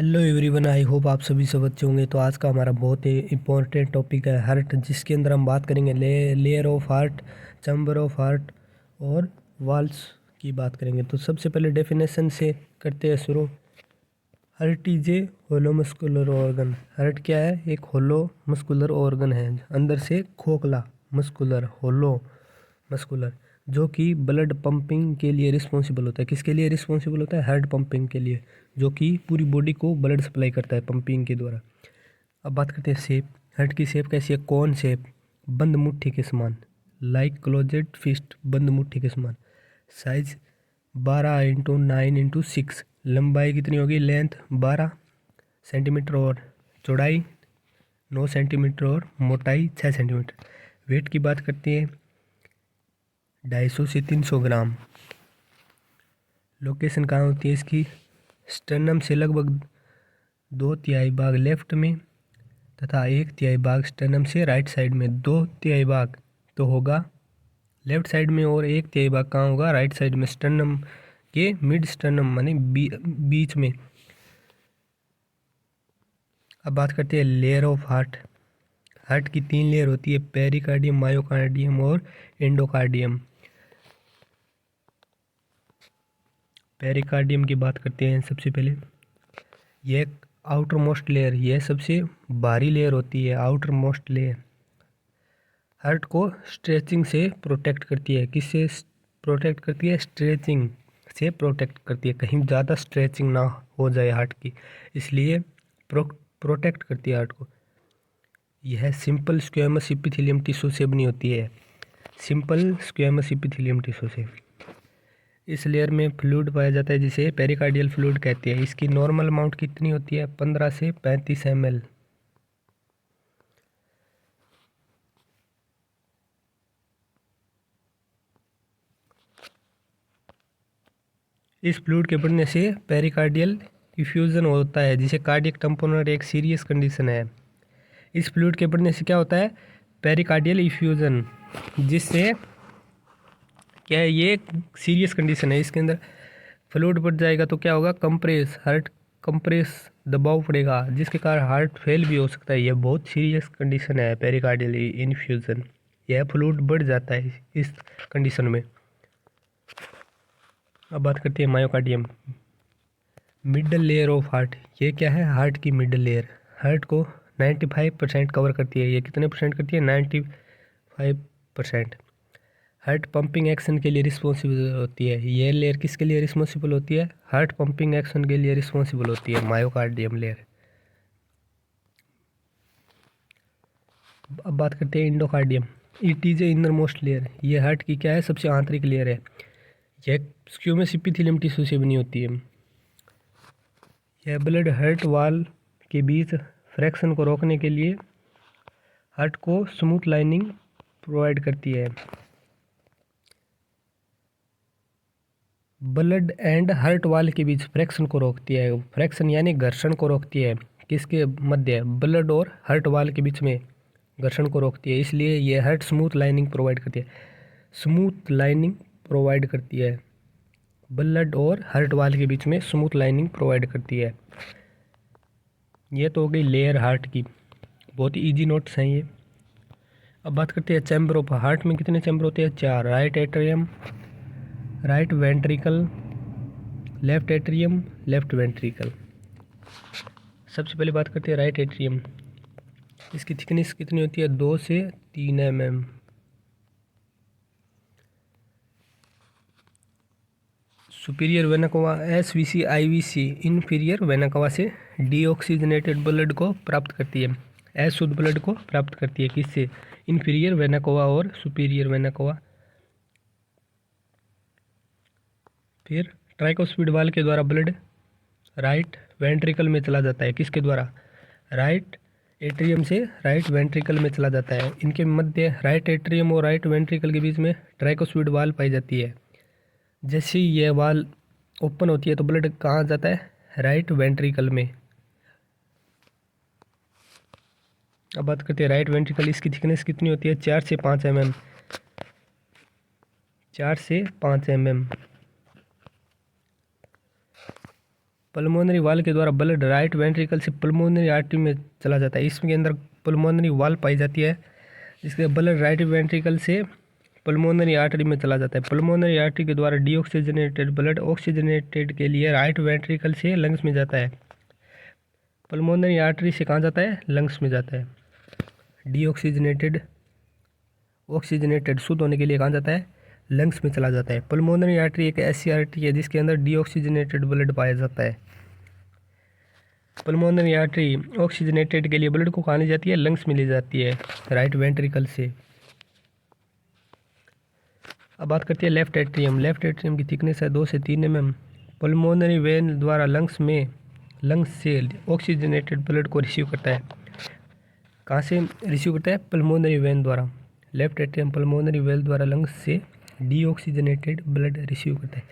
Hello everyone, I hope आप सभी सब अच्छे होंगे। तो आज का हमारा बहुत ही इम्पोर्टेंट टॉपिक है हार्ट, जिसके अंदर हम बात करेंगे layer of heart, chamber of heart और वाल्स की बात करेंगे। तो सबसे पहले डेफिनेशन से करते हैं शुरू। Heart is a hollow muscular organ. Heart क्या है? एक होलो मस्कुलर ऑर्गन है, अंदर से खोखला, मस्कुलर, होलो मस्कुलर, जो कि ब्लड पंपिंग के लिए रिस्पॉन्सिबल होता है। किसके लिए रिस्पॉन्सिबल होता है? हार्ट पंपिंग के लिए, जो कि पूरी बॉडी को ब्लड सप्लाई करता है पंपिंग के द्वारा। अब बात करते हैं शेप। हार्ट की शेप कैसी है? कौन शेप, बंद मुट्ठी के समान, लाइक क्लोजेड फिस्ट, बंद मुट्ठी के समान। Size 12x9x6। लंबाई कितनी होगी? लेंथ 12 सेंटीमीटर और चौड़ाई 9 सेंटीमीटर और मोटाई 6 सेंटीमीटर। वेट की बात करते हैं 250 से 300 ग्राम। लोकेशन कहाँ होती है इसकी? स्टर्नम से लगभग 2/3 भाग लेफ्ट में तथा 1/3 भाग स्टर्नम से राइट साइड में। 2/3 भाग तो होगा लेफ्ट साइड में और 1/3 भाग कहाँ होगा? राइट साइड में, स्टर्नम के मिड स्टर्नम माने बीच में। अब बात करते हैं लेयर ऑफ हार्ट। हार्ट की 3 लेयर होती है, पेरिकार्डियम, मायोकार्डियम और एंडोकार्डियम। पेरिकार्डियम की बात करते हैं सबसे पहले। यह आउटर मोस्ट लेयर, यह सबसे भारी लेयर होती है, आउटर मोस्ट लेयर। हार्ट को स्ट्रेचिंग से प्रोटेक्ट करती है। किससे प्रोटेक्ट करती है? स्ट्रेचिंग से प्रोटेक्ट करती है, कहीं ज़्यादा स्ट्रेचिंग ना हो जाए हार्ट की, इसलिए प्रोटेक्ट करती है हार्ट को। यह सिंपल स्क्वेमस एपिथेलियम टिश्यू से बनी होती है, सिंपल स्क्वेमस एपिथेलियम टिश्यू से। इस लेयर में फ्लूइड पाया जाता है, जिसे पेरिकार्डियल फ्लूइड कहते हैं। इसकी नॉर्मल अमाउंट कितनी होती है? 15 से 35 ml। इस फ्लूइड के बढ़ने से पेरिकार्डियल इफ्यूजन होता है, जिसे कार्डियक टम्पोनर एक सीरियस कंडीशन है। इस फ्लूइड के बढ़ने से क्या होता है? पेरिकार्डियल इफ्यूजन, जिससे क्या है, ये सीरियस कंडीशन है। इसके अंदर फ्लूइड बढ़ जाएगा तो क्या होगा? कंप्रेस, हार्ट कंप्रेस, दबाव पड़ेगा, जिसके कारण हार्ट फेल भी हो सकता है। यह बहुत सीरियस कंडीशन है पेरिकार्डियल इन्फ्यूजन। यह फ्लूइड बढ़ जाता है इस कंडीशन में। अब बात करते हैं myocardium, middle layer of heart. ये क्या है? हार्ट की मिडल लेयर। हार्ट को 95% कवर करती है। ये कितने परसेंट करती है? 95%। हार्ट पंपिंग एक्शन के लिए रिस्पॉन्सिबल होती है। ये लेयर किसके लिए रिस्पॉन्सिबल होती है? हार्ट पंपिंग एक्शन के लिए रिस्पॉन्सिबल होती है, मायोकार्डियम लेयर। अब बात करते हैं endocardium. It is a inner most layer. ये हार्ट की क्या है? सबसे आंतरिक लेयर है। यह स्क्यूमस एपिथेलियम टिश्यू से बनी होती है। यह ब्लड हार्ट वाल के बीच फ्रैक्शन को रोकने के लिए हार्ट को स्मूथ लाइनिंग प्रोवाइड करती है। ब्लड एंड हार्ट वाल के बीच फ्रैक्शन को रोकती है। फ्रैक्शन यानी घर्षण को रोकती है। किसके मध्य? ब्लड और हार्ट वाल के बीच में घर्षण को रोकती है, इसलिए ये हार्ट स्मूथ लाइनिंग प्रोवाइड करती है। स्मूथ लाइनिंग प्रोवाइड करती है, ब्लड और हार्ट वाल के बीच में स्मूथ लाइनिंग प्रोवाइड करती है। ये तो हो गई लेयर हार्ट की, बहुत ही ईजी नोट्स हैं ये। अब बात करते हैं चैम्बर ऑफ हार्ट में कितने चैम्बर होते हैं? 4। Right atrium, right ventricle, left atrium, left ventricle. सबसे पहले बात करते हैं राइट एट्रियम। इसकी थिकनेस कितनी होती है? 2 से 3 mm। सुपीरियर वेना कवा SVC IVC इन्फीरियर वेना कवा से डीऑक्सीजनेटेड ब्लड को प्राप्त करती है, अशुद्ध ब्लड को प्राप्त करती है। किससे? इन्फीरियर वेना कवा और सुपीरियर वेना कवा। फिर ट्राइकोस्पिड वाल के द्वारा ब्लड राइट वेंट्रिकल में चला जाता है। किसके द्वारा? राइट एट्रियम से राइट वेंट्रिकल में चला जाता है। इनके मध्य राइट एट्रियम और राइट वेंट्रिकल के बीच में ट्राइकोस्पिड वाल पाई जाती है। जैसे ही यह वाल ओपन होती है तो ब्लड कहाँ जाता है? राइट वेंट्रिकल में। अब बात करते हैं राइट वेंट्रिकल। इसकी थिकनेस कितनी होती है? 4 से 5 mm। 4 से 5 mm। पल्मोनरी वाल के द्वारा ब्लड राइट वेंट्रिकल से पल्मोनरी आर्टरी में चला जाता है। इसके अंदर पल्मोनरी वाल पाई जाती है, जिसके ब्लड राइट वेंट्रिकल से पल्मोनरी आर्टरी में चला जाता है। पल्मोनरी आर्टरी के द्वारा डीऑक्सीजनेटेड ब्लड ऑक्सीजनेटेड के लिए राइट वेंट्रिकल से लंग्स में जाता है। पल्मोनरी आर्टरी से कहाँ जाता है? लंग्स में जाता है। डीऑक्सीजनेटेड ऑक्सीजनेटेड शुद्ध होने के लिए कहाँ जाता है? लंग्स में चला जाता है। पल्मोनरी आर्टरी एक ऐसी आर्टरी है जिसके अंदर डीऑक्सीजनेटेड ब्लड पाया जाता है। पल्मोनरी आर्टरी ऑक्सीजनेटेड के लिए ब्लड को कहाँ ले जाती है? लंग्स में ले जाती है, राइट वेंट्रिकल से। अब बात करते हैं लेफ्ट एट्रियम। लेफ्ट एट्रियम की थिकनेस है 2 से 3 mm। पल्मोनरी वेन द्वारा लंग्स से ऑक्सीजनेटेड ब्लड को रिसीव करता है। कहाँ से रिसीव करता है? पल्मोनरी वेन द्वारा। लेफ्ट एट्रियम पल्मोनरी वेन द्वारा लंग्स से डीऑक्सीजनेटेड ब्लड रिसीव करता है।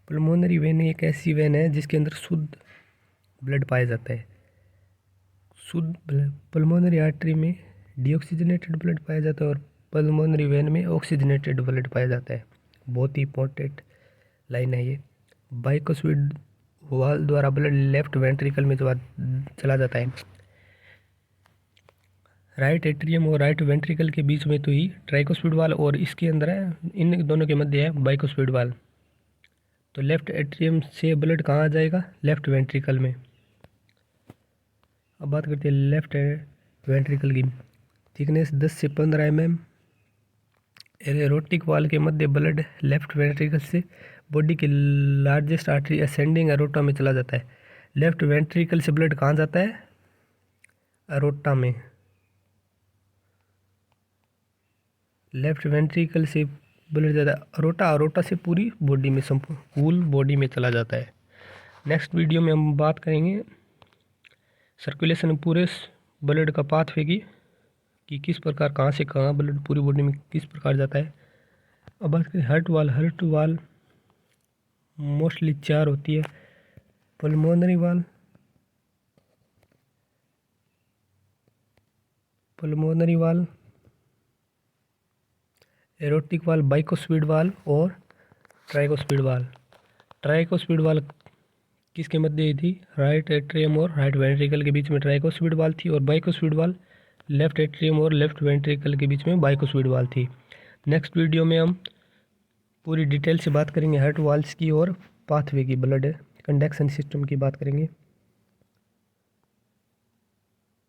पल्मोनरी वेन एक ऐसी वेन है जिसके अंदर शुद्ध ब्लड पाया जाता है। शुद्ध ब्लड पल्मोनरी आर्टरी में डीऑक्सीजनेटेड ब्लड पाया जाता है और पल्मोनरी वेन में ऑक्सीजनेटेड ब्लड पाया जाता है। बहुत ही इंपॉर्टेंट लाइन है ये। बाइकोस्फीड वाल द्वारा ब्लड लेफ्ट वेंट्रिकल में चला जाता है। राइट एट्रियम और राइट वेंट्रिकल के बीच में तो ही ट्राइकोस्फीड वाल और इसके अंदर है, इन दोनों के मध्य है बाइकोस्फीड वाल। तो लेफ्ट एट्रियम से ब्लड कहाँ आ जाएगा? लेफ्ट वेंट्रिकल में। अब बात करते हैं लेफ्ट वेंट्रिकल की। थिकनेस 10 से 15 mm। एरोटिक वाल के मध्य ब्लड लेफ्ट वेंट्रिकल से बॉडी की लार्जेस्ट आर्टरी असेंडिंग एरोटा में चला जाता है। लेफ्ट वेंट्रिकल से ब्लड कहाँ जाता है? एरोटा में। लेफ्ट वेंट्रिकल से ब्लड जाता है अरोटा से पूरी बॉडी में, फुल बॉडी में चला जाता है। नेक्स्ट वीडियो में हम बात करेंगे सर्कुलेशन पूरे ब्लड का पाथवे की, कि किस प्रकार कहाँ से कहाँ ब्लड पूरी बॉडी में किस प्रकार जाता है। अब बात करें हार्ट वाल मोस्टली 4 होती है। पल्मोनरी वाल, एरोटिक वाल, बाइकोस्फीड वाल और ट्राइकोस्फीड वाल। ट्राइकोस्फीड वाल किसके मध्य थी? राइट एट्रियम और राइट वेंट्रिकल के बीच में ट्राइकोस्फीड वाल थी, और बाइकोस्फीड वाल लेफ्ट एट्रियम और लेफ्ट वेंट्रिकल के बीच में बाइकोस्फीड वाल थी। नेक्स्ट वीडियो में हम पूरी डिटेल से बात करेंगे हार्ट वाल्स की और पाथवे की, ब्लड कंडक्शन सिस्टम की बात करेंगे।